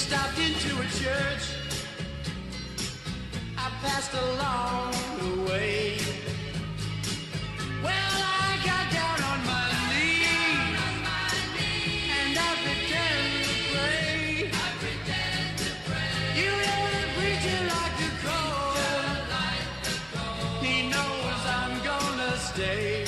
stopped into a church. I passed along the way. Well, I got down on my knees and I pretended to pray. You know the preacher like to call. He knows I'm gonna stay.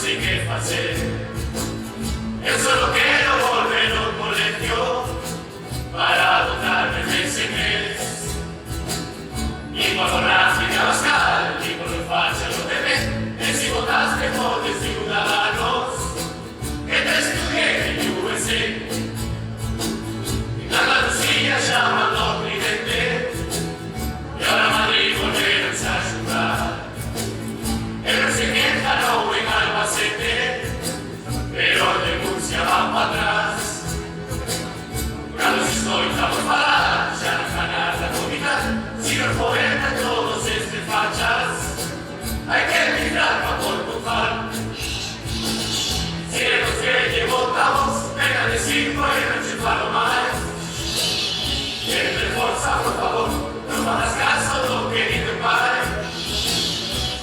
sei che facer. Eu solo quero volver ao colegio para dotarme de ese mes. Y por la vida vascal, y por el falso lo te ves, es si votaste por los ciudadanos que te estudié en USA. En Andalucía llaman los presidentes y ahora Madrid volverán a ayudar. El presidente ganó en Albacete, pero de Murcia van para atrás. Carlos estoy, estamos parados, ya no ganar la comida. Si no poeta todos estos fachas, hay que mirar para por triunfar. Si los que votamos, vengan de 5 y rechifalo más. Siempre forza, por favor, no hagas caso a lo que dice el padre,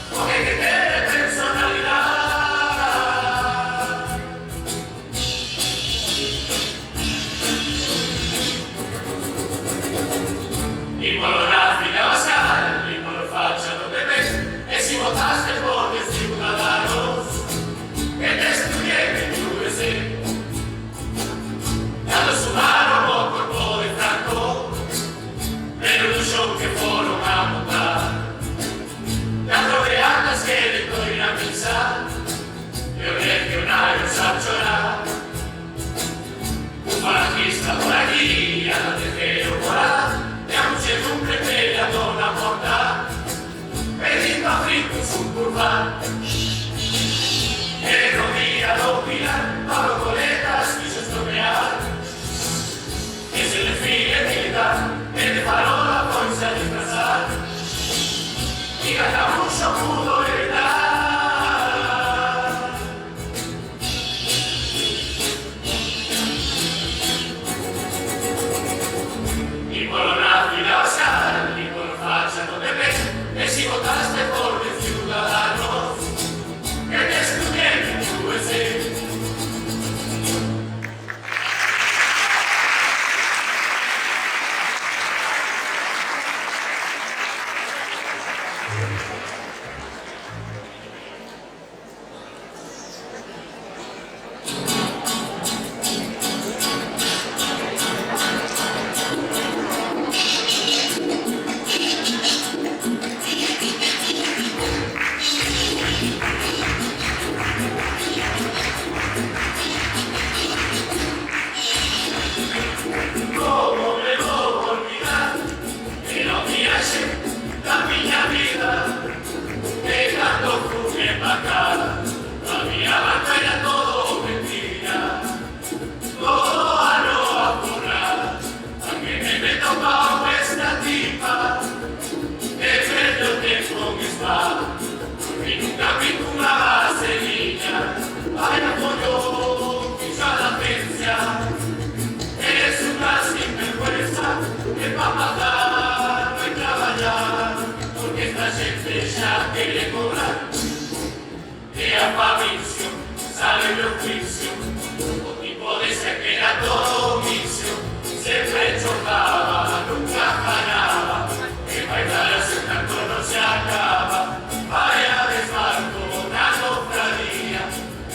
porque hay que tener personalidad. Y por la vida vascal, y por facha no te ves, es si votaste por los ciudadanos que te estudié en USA. Ya lo sumaron por cuerpo de Franco, pero el show que fueron a montar. Tanto de andas que le doy la misa, yo legionarios a llorar. Un falangista por aquí, a la tejero por allá. La muchedumbre peleando la porta, pedindo a Frico su curva. El rodillado Pilar, Pablo Coletas quiso estropear. Es el desfile militar, el de Farola fuerza a disfrazar. Y gana mucho pudo heredar. Y por la vida vascal, y por facha no te ves, es si votaste por los ciudadanos que te estudié en USA. ¿Cómo me voy a olvidar que no mirase la miña vida? Dejando fume pa' acá, la mía banca era todo mentira, todo a no apurar. También me tocaba esta tipa, que perdió tiempo mi spa, y nunca vi una vaselina, vaya pollo, quizá la pensia. Eres una sinvergüenza que pa' matar no hay traballar, porque esta gente ya quiere cobrar. Que a Fabricio sale el oficio, o tipo de ser que era todo vicio, siempre chocaba, nunca ganaba, que bailar hace tanto no se acaba. Vaya desbarco, una cofradía,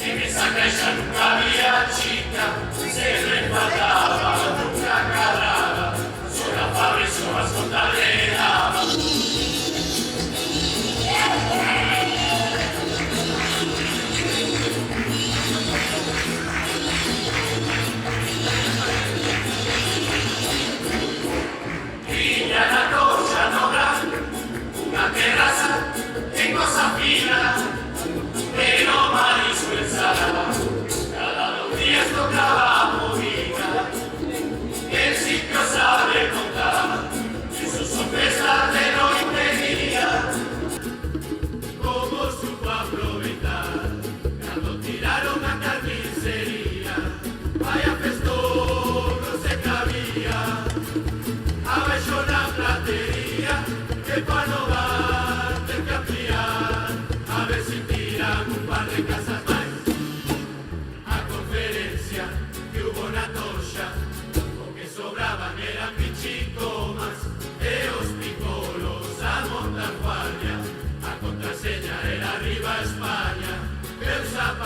en esa calle nunca había chica, se le faltaba, nunca cargaba, solo a Fabricio más contarle daba. Villa la cosa no grande, una terraza en cosa fina, pero marisco ensalada, cada 2 días tocaba movida. El sitio sabe contar, y sus sorpresas de no impedía. Como supo aprovechar, cuando tiraron a carnicería, vaya festón no se cabía. Abelló la platería, que pa' no darte que ampliar, a ver si tiran un par de casas más. A conferencia que hubo una toya, lo que sobraban eran pichicomas, de los picolos a montar guardia, a contraseña era arriba España, el zapato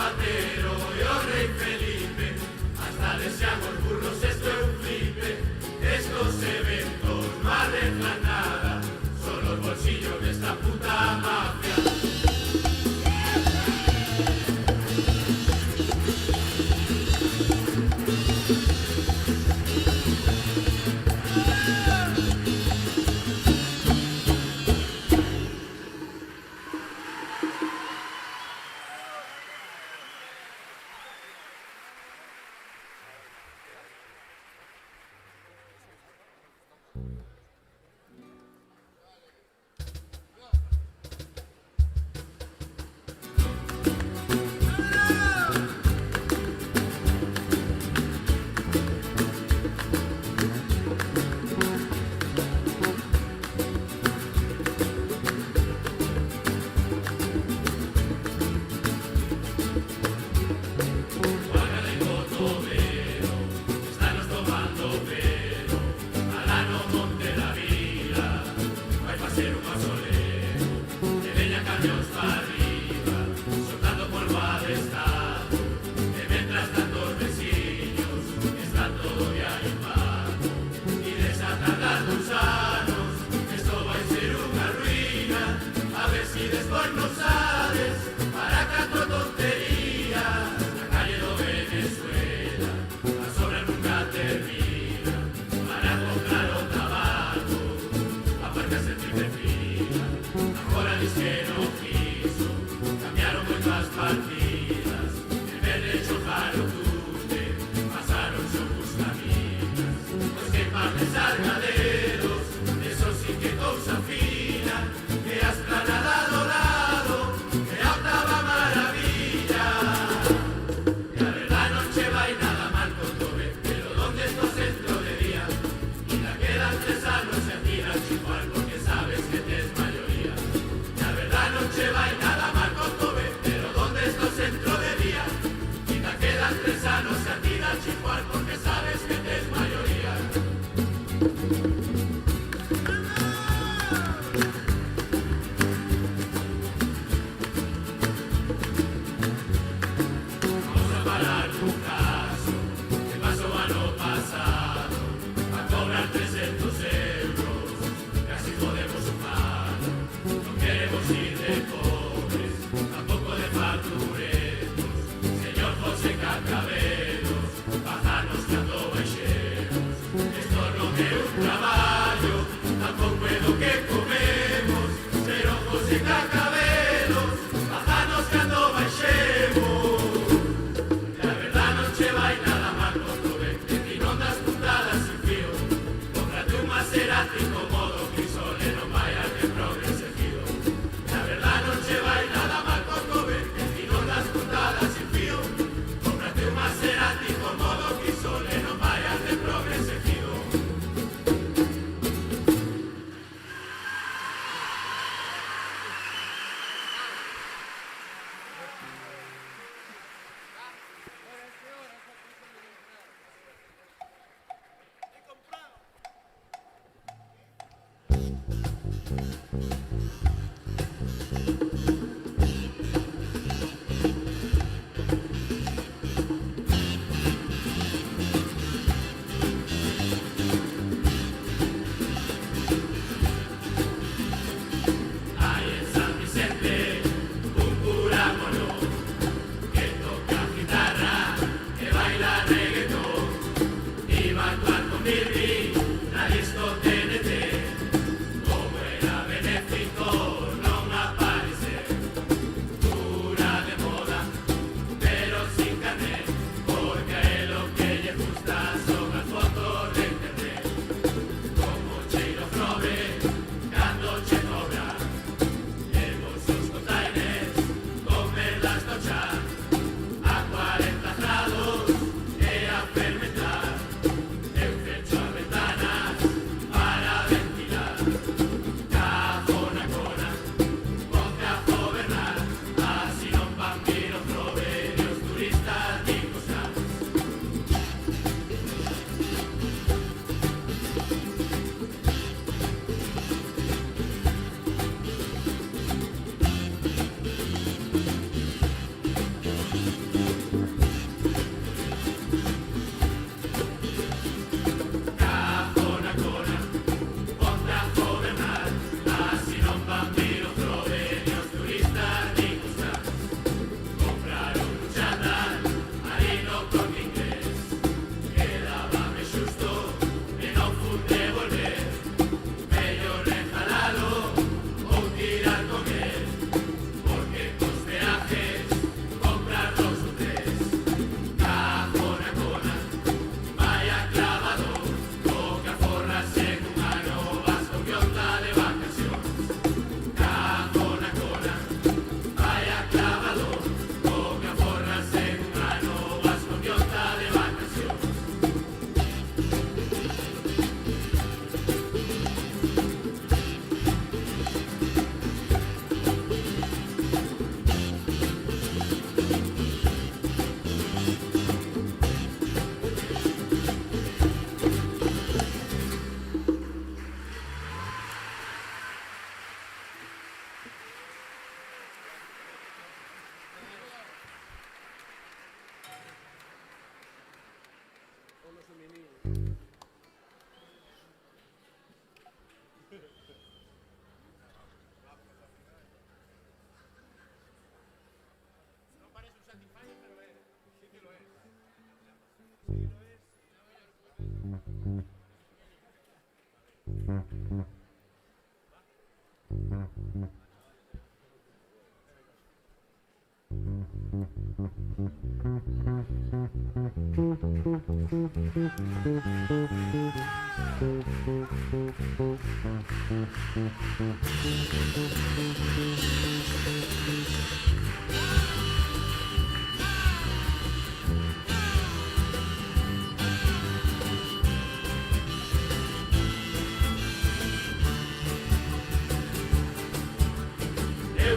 Eu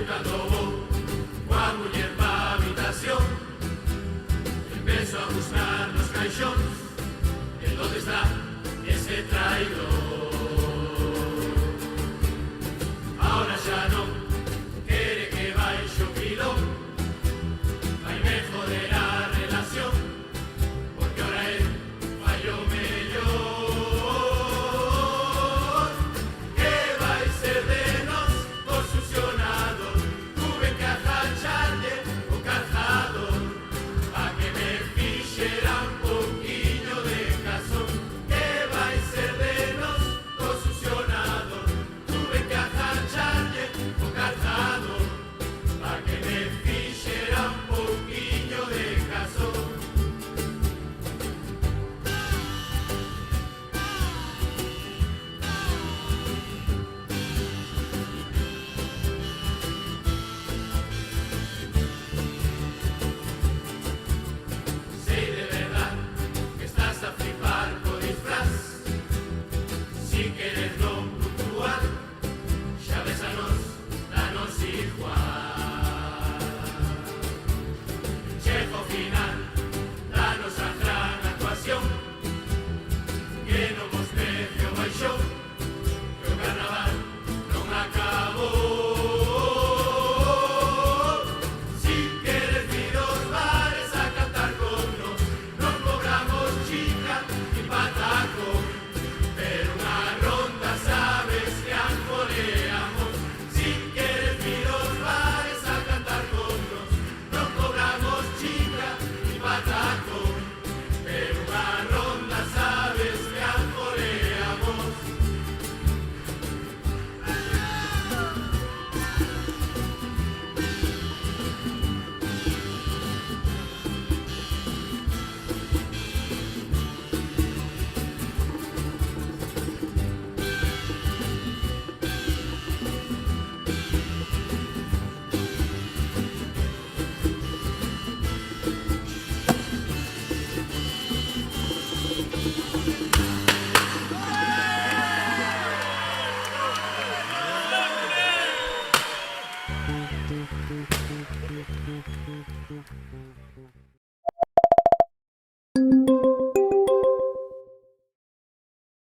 cando vou coa muller pa habitación, empiezo a buscar nos caixóns en donde está ese traidor. Ahora xa non quere que baixo pilón, vai me joder a relación, porque ahora él fai o mellor. Que vai ser de nós os succionados? Tuve que agacharlle o calzador pa que me fixera un poquinho de caso. Que vai ser de nós os succionados? Tuve que agacharlle o calzador pa que me fixera un poquinho de caso. Sei de verdad que estás a flipar co disfraz. Si queres non fluctuar, xa ves a nos, danos igual. Chega ao final, danos a gran actuación, que non vos trece o baixón, que o carnaval non acabou. Si queres vir aos bares a cantar con nos, non cobramos chica ni patacón, pero unha ronda sabes que ancoreamos. Si queres vir aos bares a cantar con nos, non cobramos chica ni patacón, pero unha ronda sabes que ancoreamos.